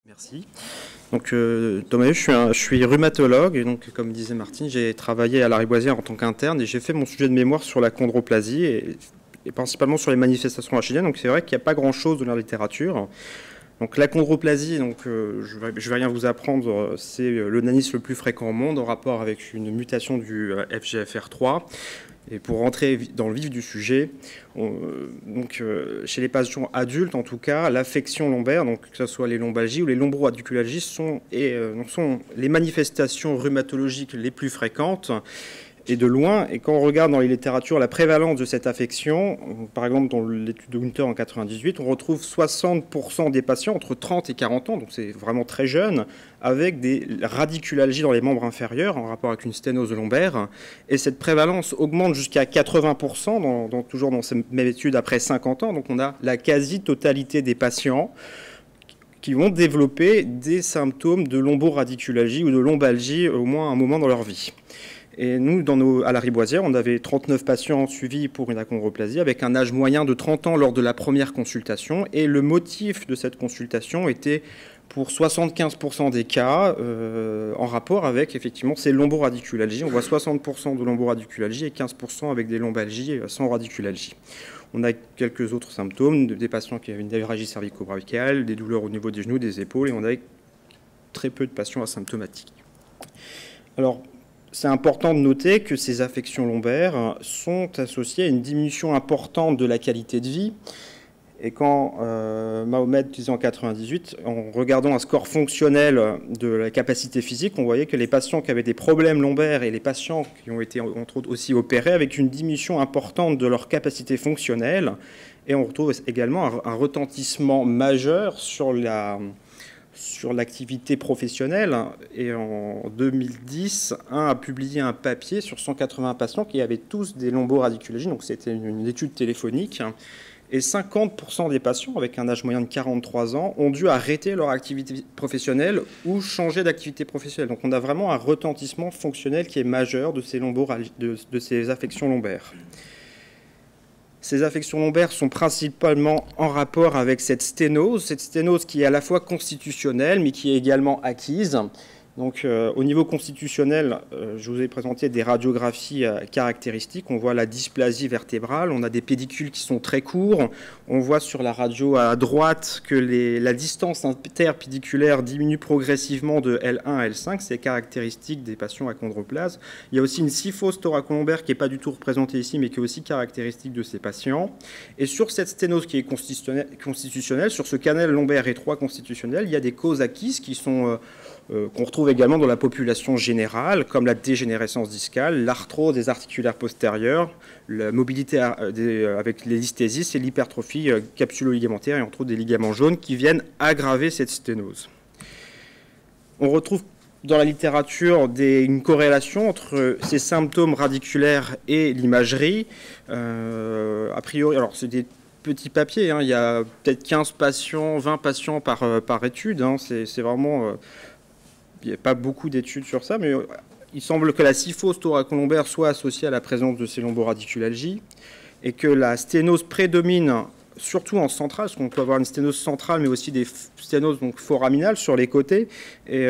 Merci. Donc, Thomas, je suis rhumatologue et donc, comme disait Martine, j'ai travaillé à Lariboisière en tant qu'interne et j'ai fait mon sujet de mémoire sur la chondroplasie et principalement sur les manifestations rachidiennes. Donc, c'est vrai qu'il n'y a pas grand-chose dans la littérature. Donc, la chondroplasie, donc, je vais rien vous apprendre, c'est le nanisme le plus fréquent au monde en rapport avec une mutation du FGFR3. Et pour rentrer dans le vif du sujet, chez les patients adultes, en tout cas, l'affection lombaire, donc que ce soit les lombalgies ou les lomboradiculagies, sont les manifestations rhumatologiques les plus fréquentes et de loin. Et quand on regarde dans les littératures la prévalence de cette affection, par exemple dans l'étude de Winter en 98, on retrouve 60% des patients entre 30 et 40 ans, donc c'est vraiment très jeune, avec des radiculalgies dans les membres inférieurs en rapport avec une sténose lombaire. Et cette prévalence augmente jusqu'à 80%, toujours dans cette même étude après 50 ans. Donc on a la quasi-totalité des patients qui vont développer des symptômes de lomboradiculalgie ou de lombalgie au moins à un moment dans leur vie. Et nous, à Lariboisière, on avait 39 patients suivis pour une achondroplasie avec un âge moyen de 30 ans lors de la première consultation. Et le motif de cette consultation était pour 75% des cas en rapport avec effectivement ces lomboradiculalgies. On voit 60% de lomboradiculalgie et 15% avec des lombalgies sans radiculalgie. On a quelques autres symptômes, des patients qui avaient une hémorragie cervico-brachiale, des douleurs au niveau des genoux, des épaules, et on avait très peu de patients asymptomatiques. Alors, c'est important de noter que ces affections lombaires sont associées à une diminution importante de la qualité de vie. Et quand Mahomet disait en 98, en regardant un score fonctionnel de la capacité physique, on voyait que les patients qui avaient des problèmes lombaires et les patients qui ont été entre autres aussi opérés avec une diminution importante de leur capacité fonctionnelle. Et on retrouve également un retentissement majeur sur l'activité professionnelle. Et en 2010, a publié un papier sur 180 patients qui avaient tous des lomboradiculagies, donc c'était une étude téléphonique, et 50% des patients avec un âge moyen de 43 ans ont dû arrêter leur activité professionnelle ou changer d'activité professionnelle. Donc on a vraiment un retentissement fonctionnel qui est majeur de ces affections lombaires. Ces affections lombaires sont principalement en rapport avec cette sténose qui est à la fois constitutionnelle, mais qui est également acquise. Donc, au niveau constitutionnel, je vous ai présenté des radiographies caractéristiques. On voit la dysplasie vertébrale, on a des pédicules qui sont très courts. On voit sur la radio à droite que la distance interpédiculaire diminue progressivement de L1 à L5. C'est caractéristique des patients achondroplase. Il y a aussi une syphose thoracolombaire qui n'est pas du tout représentée ici, mais qui est aussi caractéristique de ces patients. Et sur cette sténose qui est constitutionnelle, sur ce canal lombaire étroit constitutionnel, il y a des causes acquises qui sont qu'on retrouve également dans la population générale, comme la dégénérescence discale, l'arthrose des articulaires postérieurs, la mobilité avec les listhésis et l'hypertrophie capsulo-ligamentaire et entre autres des ligaments jaunes qui viennent aggraver cette sténose. On retrouve dans la littérature une corrélation entre ces symptômes radiculaires et l'imagerie. A priori, alors c'est des petits papiers, hein, il y a peut-être 15 patients, 20 patients par étude, hein, c'est vraiment... il n'y a pas beaucoup d'études sur ça, mais il semble que la syphose thoracolombaire soit associée à la présence de ces lomboradiculalgies et que la sténose prédomine surtout en centrale, parce qu'on peut avoir une sténose centrale, mais aussi des sténoses donc, foraminales sur les côtés. Et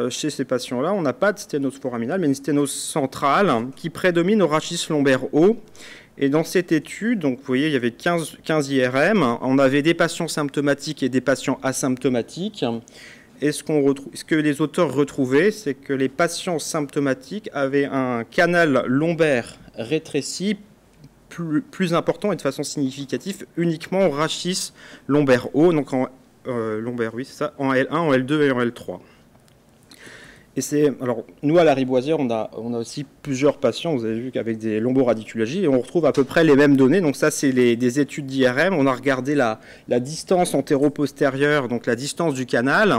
chez ces patients-là, on n'a pas de sténose foraminale, mais une sténose centrale qui prédomine au rachis lombaire haut. Et dans cette étude, donc, vous voyez, il y avait 15 IRM. On avait des patients symptomatiques et des patients asymptomatiques. Et ce que les auteurs retrouvaient, c'est que les patients symptomatiques avaient un canal lombaire rétréci plus important et de façon significative uniquement au rachis lombaire haut, donc en lombaire, oui, c'est ça, en L1, en L2 et en L3. Et alors, nous, à Lariboisière, on a aussi plusieurs patients, vous avez vu, avec des lomboradiculagies, et on retrouve à peu près les mêmes données. Donc ça, c'est des études d'IRM. On a regardé la distance antéro-postérieure, donc la distance du canal,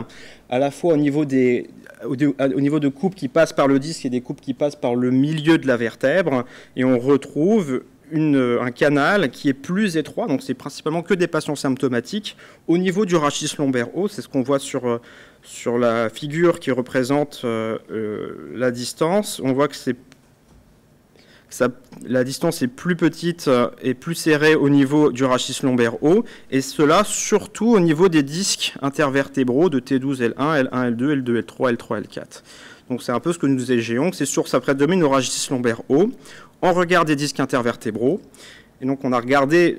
à la fois au niveau de coupes qui passent par le disque et des coupes qui passent par le milieu de la vertèbre. Et on retrouve un canal qui est plus étroit, donc c'est principalement que des patients symptomatiques, au niveau du rachis lombaire haut. C'est ce qu'on voit sur la figure qui représente la distance. On voit que la distance est plus petite et plus serrée au niveau du rachis lombaire haut, et cela surtout au niveau des disques intervertébraux de T12, L1, L1, L2, L2, L3, L3, L4. Donc c'est un peu ce que nous disait Géon, c'est sur ça prédomine au rachis lombaire haut. On regarde des disques intervertébraux. Et donc, on a regardé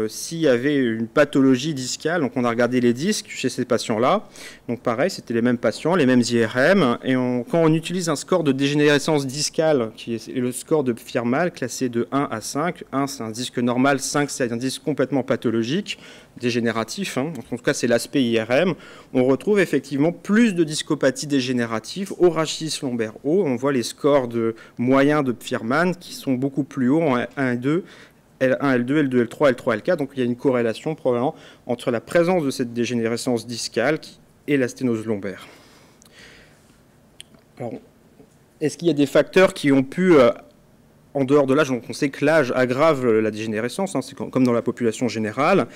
s'il y avait une pathologie discale. Donc, on a regardé les disques chez ces patients-là. Donc, pareil, c'était les mêmes patients, les mêmes IRM. Et quand on utilise un score de dégénérescence discale, qui est le score de Firmal, classé de 1 à 5. 1, c'est un disque normal. 5, c'est un disque complètement pathologique, dégénératif. En tout cas, c'est l'aspect IRM. On retrouve effectivement plus de discopathie dégénérative au rachis lombaire haut. On voit les scores moyens de Firman qui sont beaucoup plus hauts en 1 et 2. L1, L2, L2, L3, L3, L4. Donc il y a une corrélation probablement entre la présence de cette dégénérescence discale et la sténose lombaire. Alors, est-ce qu'il y a des facteurs qui ont pu, en dehors de l'âge, donc on sait que l'âge aggrave la dégénérescence, c'est comme dans la population générale,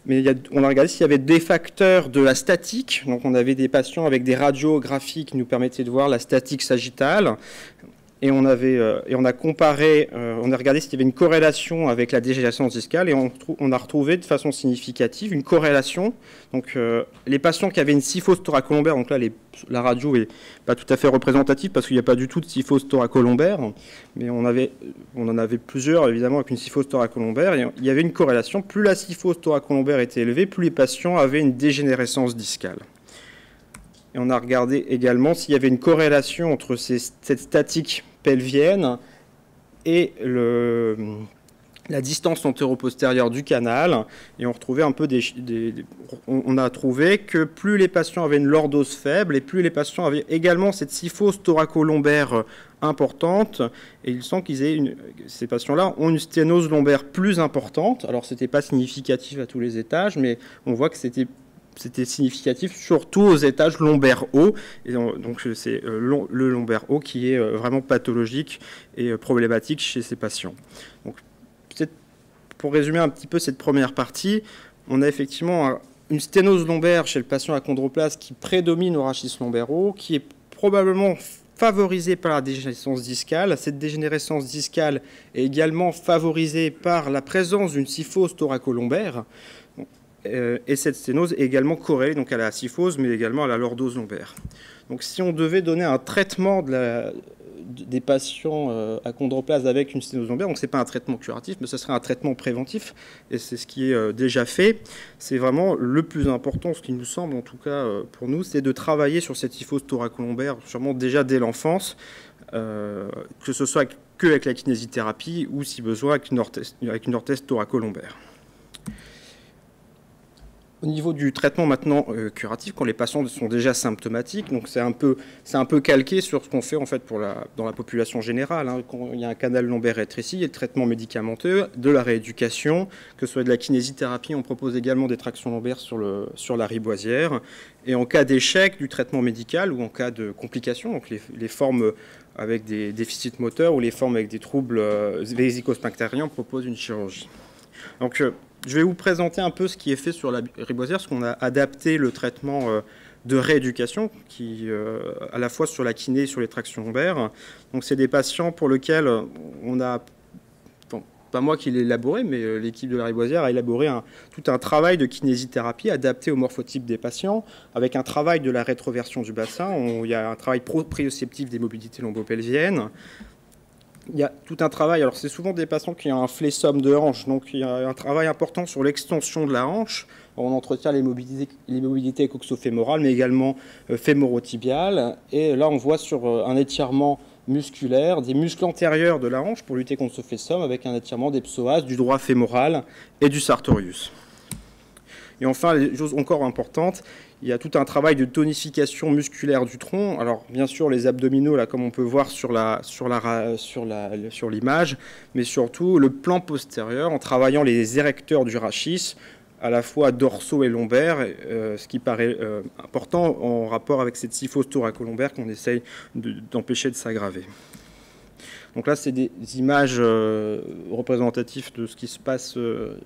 mais on a regardé s'il y avait des facteurs de la statique. Donc on avait des patients avec des radiographies qui nous permettaient de voir la statique sagittale. Et on a comparé, on a regardé s'il y avait une corrélation avec la dégénérescence discale, et on a retrouvé de façon significative une corrélation. Donc les patients qui avaient une syphose thoracolombaire, donc là la radio n'est pas tout à fait représentative parce qu'il n'y a pas du tout de syphose thoracolombaire, mais on en avait plusieurs évidemment avec une syphose thoracolombaire, et il y avait une corrélation. Plus la syphose thoracolombaire était élevée, plus les patients avaient une dégénérescence discale. Et on a regardé également s'il y avait une corrélation entre cette statique pelvienne et la distance antéro-postérieure du canal. Et on retrouvait un peu on a trouvé que plus les patients avaient une lordose faible et plus les patients avaient également cette syphose thoracolombaire importante. Et il semble ces patients-là ont une sténose lombaire plus importante. Alors, ce n'était pas significatif à tous les étages, mais on voit que c'était significatif surtout aux étages lombaires hauts. Et donc c'est le lombaire haut qui est vraiment pathologique et problématique chez ces patients. Donc, peut-être pour résumer un petit peu cette première partie, on a effectivement une sténose lombaire chez le patient achondroplaste qui prédomine au rachis lombaire haut, qui est probablement favorisée par la dégénérescence discale. Cette dégénérescence discale est également favorisée par la présence d'une syphose thoracolombaire. Et cette sténose est également corrélée donc à la syphose, mais également à la lordose lombaire. Donc si on devait donner un traitement des patients achondroplastes avec une sténose lombaire, donc ce n'est pas un traitement curatif, mais ce serait un traitement préventif, et c'est ce qui est déjà fait. C'est vraiment le plus important, ce qui nous semble, en tout cas pour nous, c'est de travailler sur cette syphose thoracolombaire, sûrement déjà dès l'enfance, que ce soit qu'avec la kinésithérapie ou, si besoin, avec une orthèse thoracolombaire. Au niveau du traitement maintenant curatif, quand les patients sont déjà symptomatiques, donc c'est un peu calqué sur ce qu'on fait en fait dans la population générale. Quand il y a un canal lombaire rétréci, il y a le traitement médicamenteux, de la rééducation, que ce soit de la kinésithérapie, on propose également des tractions lombaires sur la riboisière. Et en cas d'échec du traitement médical ou en cas de complications, donc les formes avec des déficits moteurs ou les formes avec des troubles vésico-sphinctériens, on propose une chirurgie. Donc, je vais vous présenter un peu ce qui est fait sur la riboisière, parce qu'on a adapté le traitement de rééducation, à la fois sur la kiné et sur les tractions lombaires. Donc, c'est des patients pour lesquels on a, pas moi qui l'ai élaboré, mais l'équipe de la riboisière a élaboré tout un travail de kinésithérapie adapté au morphotype des patients, avec un travail de la rétroversion du bassin. Il y a un travail proprioceptif des mobilités lombopelviennes. Il y a tout un travail, alors c'est souvent des patients qui ont un flessum de hanche, donc il y a un travail important sur l'extension de la hanche. On entretient les mobilités coxo-fémorales, mais également fémorotibiales. Et là, on voit sur un étirement musculaire des muscles antérieurs de la hanche pour lutter contre ce flessum, avec un étirement des psoas, du droit fémoral et du sartorius. Et enfin, les choses encore importantes, il y a tout un travail de tonification musculaire du tronc. Alors, bien sûr, les abdominaux, là, comme on peut voir sur l'image, mais surtout le plan postérieur, en travaillant les érecteurs du rachis, à la fois dorsaux et lombaires, ce qui paraît important en rapport avec cette syphose thoracolombaire qu'on essaye d'empêcher de s'aggraver. Donc là, c'est des images représentatives de ce qui se passe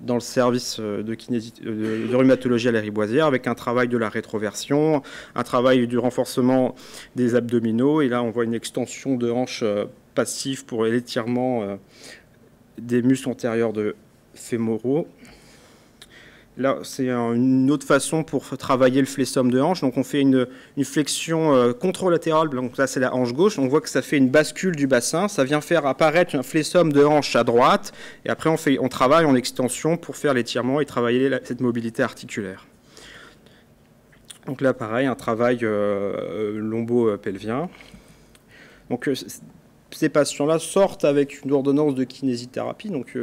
dans le service de rhumatologie à la riboisière, avec un travail de la rétroversion, un travail du renforcement des abdominaux. Et là, on voit une extension de hanche passif pour l'étirement des muscles antérieurs fémoraux. Là, c'est une autre façon pour travailler le flexum de hanche. Donc, on fait une flexion contralatérale. Donc là, c'est la hanche gauche. On voit que ça fait une bascule du bassin. Ça vient faire apparaître un flexum de hanche à droite. Et après, on travaille en extension pour faire l'étirement et travailler cette mobilité articulaire. Donc là, pareil, un travail lombo-pelvien. Donc, ces patients-là sortent avec une ordonnance de kinésithérapie. Donc,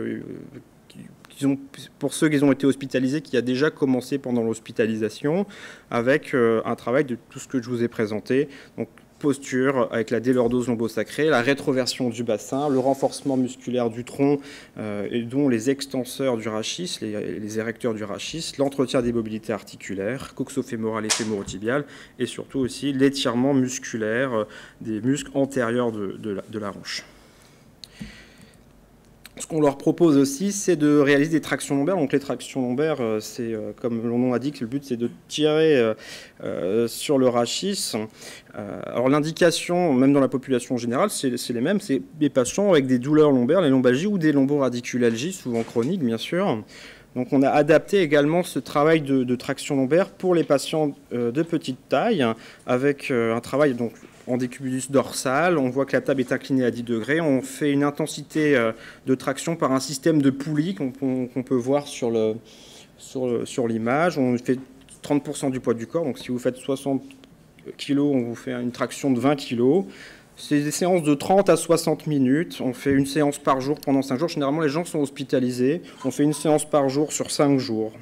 pour ceux qui ont été hospitalisés, qui a déjà commencé pendant l'hospitalisation, avec un travail de tout ce que je vous ai présenté. Donc, posture avec la délordose lombosacrée, la rétroversion du bassin, le renforcement musculaire du tronc, et dont les extenseurs du rachis, les érecteurs du rachis, l'entretien des mobilités articulaires, coxofémorales et fémorotibiales, et surtout aussi l'étirement musculaire des muscles antérieurs de la hanche. Ce qu'on leur propose aussi, c'est de réaliser des tractions lombaires. Donc les tractions lombaires, c'est comme le nom indique, le but c'est de tirer sur le rachis. Alors l'indication, même dans la population générale, c'est les mêmes. C'est des patients avec des douleurs lombaires, les lombalgies ou des lomboradiculalgies, souvent chroniques bien sûr. Donc on a adapté également ce travail de traction lombaire pour les patients de petite taille, avec un travail donc en décubitus dorsal. On voit que la table est inclinée à 10 degrés. On fait une intensité de traction par un système de poulies qu'on peut voir sur l'image. On fait 30% du poids du corps. Donc si vous faites 60 kg, on vous fait une traction de 20 kg. C'est des séances de 30 à 60 minutes. On fait une séance par jour pendant 5 jours. Généralement, les gens sont hospitalisés. On fait une séance par jour sur 5 jours.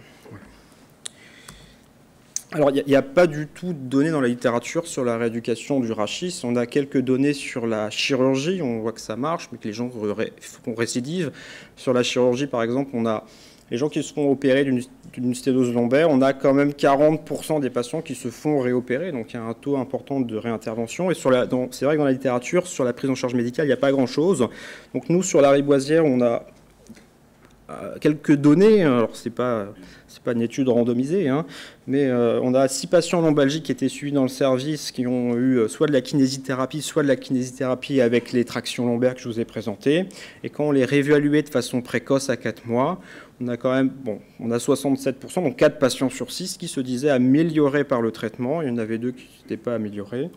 Alors, il n'y a pas du tout de données dans la littérature sur la rééducation du rachis. On a quelques données sur la chirurgie. On voit que ça marche, mais que les gens font récidive. Sur la chirurgie, par exemple, on a les gens qui se font opérer d'une sténose lombaire. On a quand même 40% des patients qui se font réopérer. Donc, il y a un taux important de réintervention. Et c'est vrai que dans la littérature, sur la prise en charge médicale, il n'y a pas grand-chose. Donc, nous, sur la Riboisière, on a quelques données. Alors, c'est pas une étude randomisée, hein, mais on a 6 patients lombalgiques qui étaient suivis dans le service, qui ont eu soit de la kinésithérapie avec les tractions lombaires que je vous ai présentées. Et quand on les réévaluait de façon précoce à 4 mois, on a quand même, on a 67%, donc 4 patients sur 6 qui se disaient améliorés par le traitement. Il y en avait 2 qui n'étaient pas améliorés.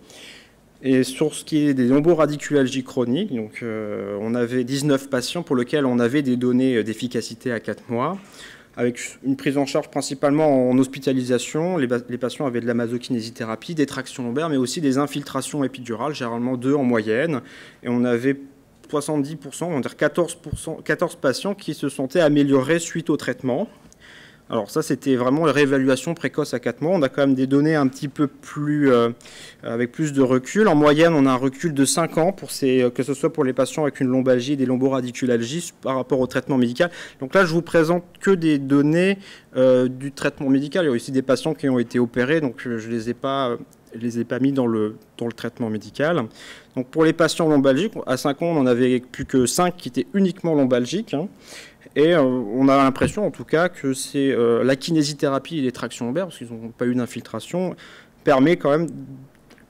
Et sur ce qui est des lomboradiculalgies chroniques, donc, on avait 19 patients pour lesquels on avait des données d'efficacité à 4 mois, avec une prise en charge principalement en hospitalisation. Les patients avaient de la masokinésithérapie, des tractions lombaires, mais aussi des infiltrations épidurales, généralement 2 en moyenne. Et on avait 70%, on va dire 14 patients qui se sentaient améliorés suite au traitement. Alors ça, c'était vraiment la réévaluation précoce à 4 mois. On a quand même des données un petit peu plus, avec plus de recul. En moyenne, on a un recul de 5 ans, que ce soit pour les patients avec une lombalgie et des lomboradiculalgies par rapport au traitement médical. Donc là, je vous présente que des données du traitement médical. Il y a aussi des patients qui ont été opérés, donc je ne les ai pas mis dans le traitement médical. Donc pour les patients lombalgiques, à 5 ans, on n'en avait plus que 5 qui étaient uniquement lombalgiques, hein. Et on a l'impression, en tout cas, que c'est la kinésithérapie et les tractions lombaires, parce qu'ils n'ont pas eu d'infiltration, permet quand même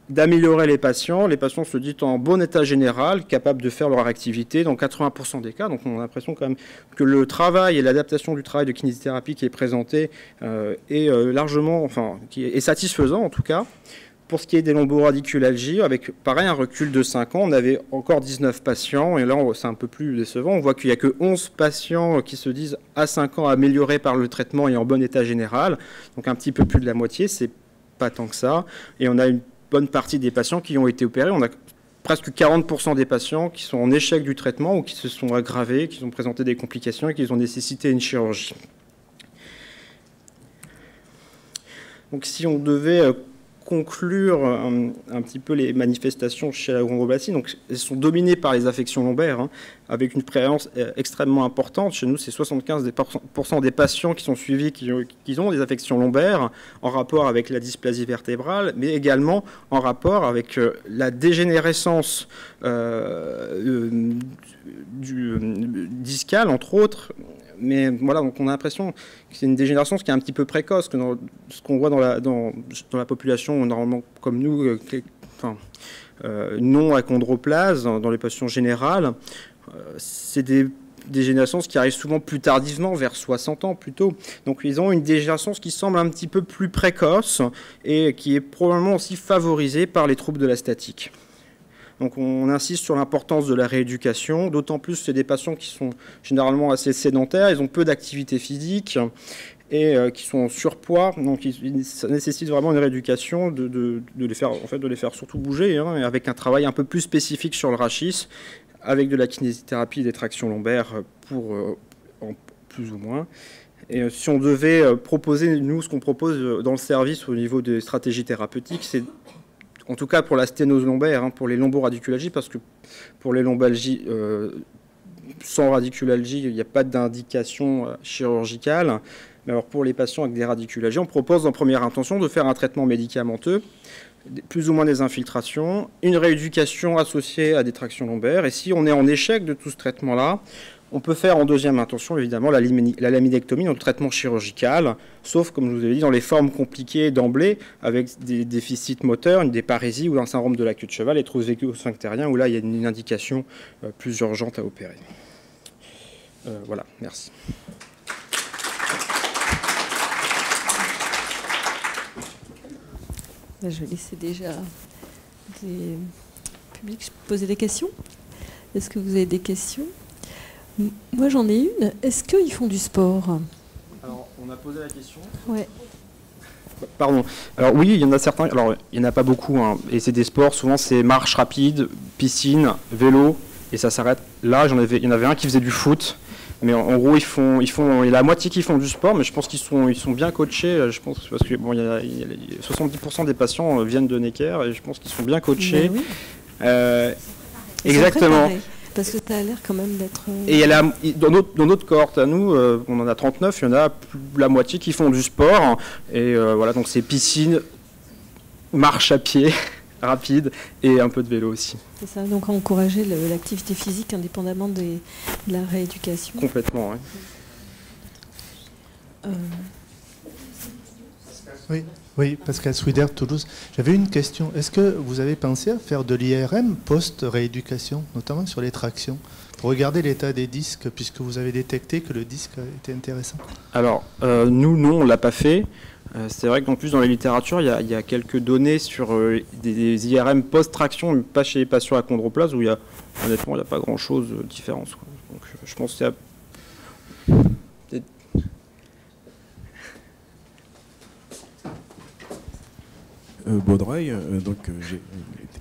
d'améliorer les patients. Les patients se disent en bon état général, capables de faire leur activité dans 80% des cas. Donc on a l'impression quand même que le travail et l'adaptation du travail de kinésithérapie qui est présenté est largement, qui est satisfaisant en tout cas. Pour ce qui est des lomboradiculalgies, avec pareil un recul de 5 ans, on avait encore 19 patients, et là c'est un peu plus décevant. On voit qu'il n'y a que 11 patients qui se disent à 5 ans améliorés par le traitement et en bon état général, donc un petit peu plus de la moitié, c'est pas tant que ça. Et on a une bonne partie des patients qui ont été opérés. On a presque 40% des patients qui sont en échec du traitement ou qui se sont aggravés, qui ont présenté des complications et qui ont nécessité une chirurgie. Donc si on devait conclure un petit peu les manifestations chez la chondroplasie. Donc, elles sont dominées par les affections lombaires, hein, avec une prévalence extrêmement importante. Chez nous, c'est 75% des patients qui sont suivis qui ont des affections lombaires en rapport avec la dysplasie vertébrale, mais également en rapport avec la dégénérescence discale, entre autres. Mais voilà, donc on a l'impression que c'est une dégénérescence qui est un petit peu précoce, que ce qu'on voit dans la population, normalement comme nous, non achondroplase, dans les patients générales, c'est des dégénérescences qui arrivent souvent plus tardivement, vers 60 ans plutôt. Donc ils ont une dégénérescence qui semble un petit peu plus précoce et qui est probablement aussi favorisée par les troubles de la statique. Donc on insiste sur l'importance de la rééducation, d'autant plus que c'est des patients qui sont généralement assez sédentaires, ils ont peu d'activité physique et qui sont en surpoids, donc ça nécessite vraiment une rééducation de les faire surtout bouger, hein, avec un travail un peu plus spécifique sur le rachis, avec de la kinésithérapie et des tractions lombaires en plus ou moins. Et si on devait proposer, nous, ce qu'on propose dans le service au niveau des stratégies thérapeutiques, c'est en tout cas pour la sténose lombaire, hein, pour les lomboradiculagies, parce que pour les lombalgies sans radiculalgie, il n'y a pas d'indication chirurgicale. Mais alors pour les patients avec des radiculalagies, on propose en première intention de faire un traitement médicamenteux, plus ou moins des infiltrations, une rééducation associée à des tractions lombaires. Et si on est en échec de tout ce traitement-là, on peut faire en deuxième intention, évidemment, la laminectomie, donc le traitement chirurgical, sauf, comme je vous avais dit, dans les formes compliquées d'emblée, avec des déficits moteurs, une déparésie ou un syndrome de la queue de cheval, et troubles vécuo-sphinctériens, où là, il y a une indication plus urgente à opérer. Voilà, merci. Je vais laisser déjà des publics poser des questions. Est-ce que vous avez des questions? Moi, j'en ai une. Est-ce qu'ils font du sport? Alors, on a posé la question. Ouais. Pardon. Alors oui, il y en a certains. Alors, il n'y en a pas beaucoup. Hein, et c'est des sports, souvent c'est marche rapide, piscine, vélo, et ça s'arrête. Là, il y en avait un qui faisait du foot. Mais en gros, il y a la moitié qui font du sport, mais je pense qu'ils sont bien coachés. Je pense parce que bon, 70% des patients viennent de Necker et je pense qu'ils sont bien coachés. Oui. Exactement. Parce que ça a l'air quand même d'être. Et dans notre cohorte à nous, on en a 39, il y en a plus de la moitié qui font du sport. Et voilà, donc c'est piscine, marche à pied. Rapide et un peu de vélo aussi. C'est ça, donc encourager l'activité physique indépendamment de la rééducation. Complètement, oui. Oui, Pascal Swider, Toulouse. J'avais une question. Est-ce que vous avez pensé à faire de l'IRM post-rééducation, notamment sur les tractions, pour regarder l'état des disques, puisque vous avez détecté que le disque était intéressant? Alors, nous, non, on ne l'a pas fait. C'est vrai qu'en plus, dans la littérature, il y a quelques données sur des IRM post-traction, pas chez les patients achondroplase, où honnêtement, il n'y a pas grand-chose de différence. Donc, je pense que c'est Baudreuil, j'ai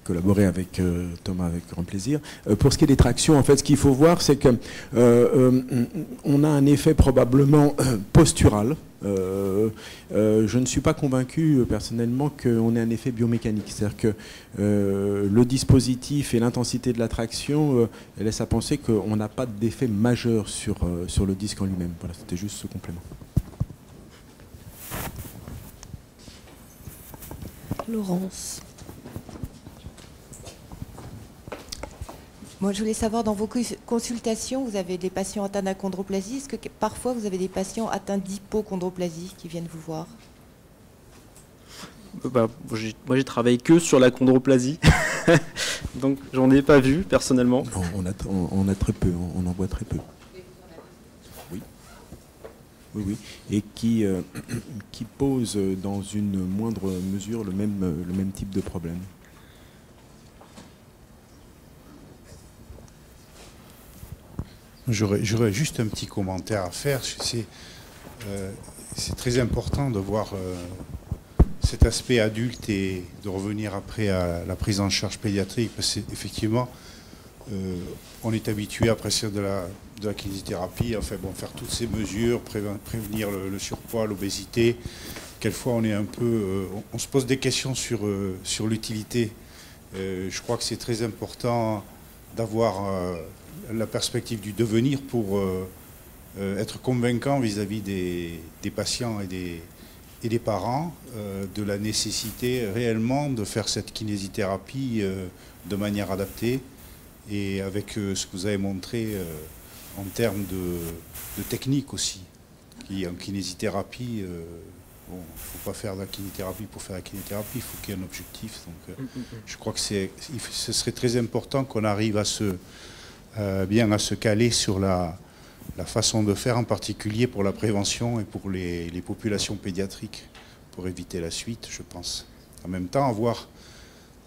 collaboré avec Thomas avec grand plaisir. Pour ce qui est des tractions, en fait, ce qu'il faut voir, c'est que on a un effet probablement postural. Je ne suis pas convaincu personnellement qu'on ait un effet biomécanique. C'est-à-dire que le dispositif et l'intensité de la traction laissent à penser qu'on n'a pas d'effet majeur sur le disque en lui-même. Voilà, c'était juste ce complément. Laurence. Moi, je voulais savoir, dans vos consultations, vous avez des patients atteints d'achondroplasie. Est-ce que parfois vous avez des patients atteints d'hypochondroplasie qui viennent vous voir? Moi, j'ai travaillé que sur l'achondroplasie, donc j'en ai pas vu personnellement. Non, on a très peu, on en voit très peu. Oui, et qui pose dans une moindre mesure le même type de problème. J'aurais juste un petit commentaire à faire. C'est très important de voir cet aspect adulte et de revenir après à la prise en charge pédiatrique, parce qu'effectivement, on est habitué à presser de la kinésithérapie, enfin bon, faire toutes ces mesures, prévenir le surpoids, l'obésité. Quelquefois, on se pose des questions sur l'utilité. Je crois que c'est très important d'avoir la perspective du devenir pour être convaincant vis-à-vis des patients et des parents de la nécessité réellement de faire cette kinésithérapie de manière adaptée et avec ce que vous avez montré en termes de technique aussi, qui en kinésithérapie Bon, il ne faut pas faire de la kinésithérapie pour faire de la kinésithérapie, il faut qu'il y ait un objectif. Donc, je crois que ce serait très important qu'on arrive à bien à se caler sur la façon de faire, en particulier pour la prévention et pour les populations pédiatriques, pour éviter la suite, je pense. En même temps,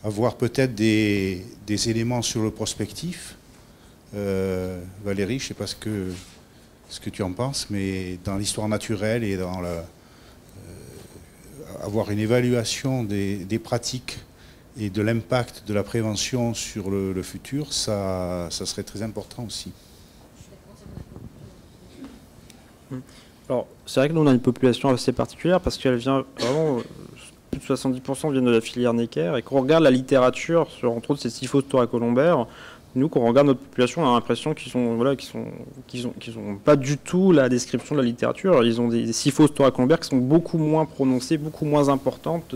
avoir peut-être des éléments sur le prospectif. Valérie, je ne sais pas ce que tu en penses, mais dans l'histoire naturelle et dans avoir une évaluation des pratiques et de l'impact de la prévention sur le futur, ça serait très important aussi. Alors, c'est vrai que nous, on a une population assez particulière parce qu'elle vient vraiment, plus de 70% viennent de la filière Necker, et quand on regarde la littérature sur, entre autres, ces syphoses thoracolombaires, nous, quand on regarde notre population, on a l'impression qu'ils ont pas du tout la description de la littérature. Ils ont des syphoses thoracolombaires qui sont beaucoup moins prononcées, beaucoup moins importantes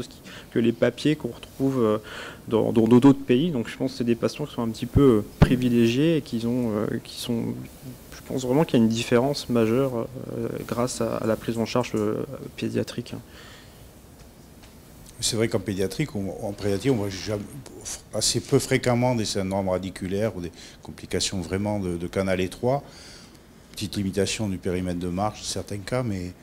que les papiers qu'on retrouve dans d'autres pays. Donc je pense que c'est des patients qui sont un petit peu privilégiés et qui sont, je pense vraiment qu'il y a une différence majeure grâce à la prise en charge pédiatrique. C'est vrai qu'en pédiatrique, on voit assez peu fréquemment des syndromes radiculaires ou des complications vraiment de canal étroit. Petite limitation du périmètre de marche dans certains cas, mais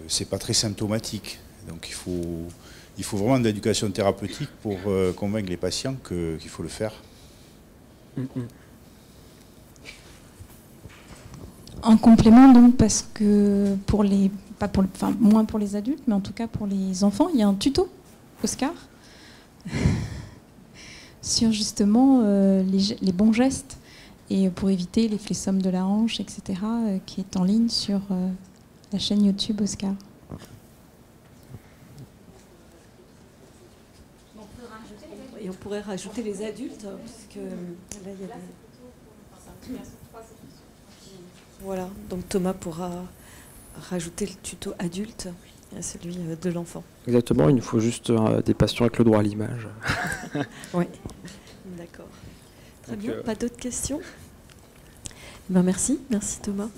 c'est pas très symptomatique. Donc il faut vraiment de l'éducation thérapeutique pour convaincre les patients qu'il faut le faire. En complément, donc, parce que moins pour les adultes, mais en tout cas pour les enfants, il y a un tuto, Oscar, sur justement les bons gestes et pour éviter les flessomes de la hanche, etc., qui est en ligne sur la chaîne YouTube Oscar. Et on pourrait rajouter les adultes, puisque là, il y a des... Voilà, donc Thomas pourra rajouter le tuto adulte à celui de l'enfant. Exactement, il nous faut juste des patients avec le droit à l'image. Oui, d'accord. Très bien, pas d'autres questions ? Merci Thomas.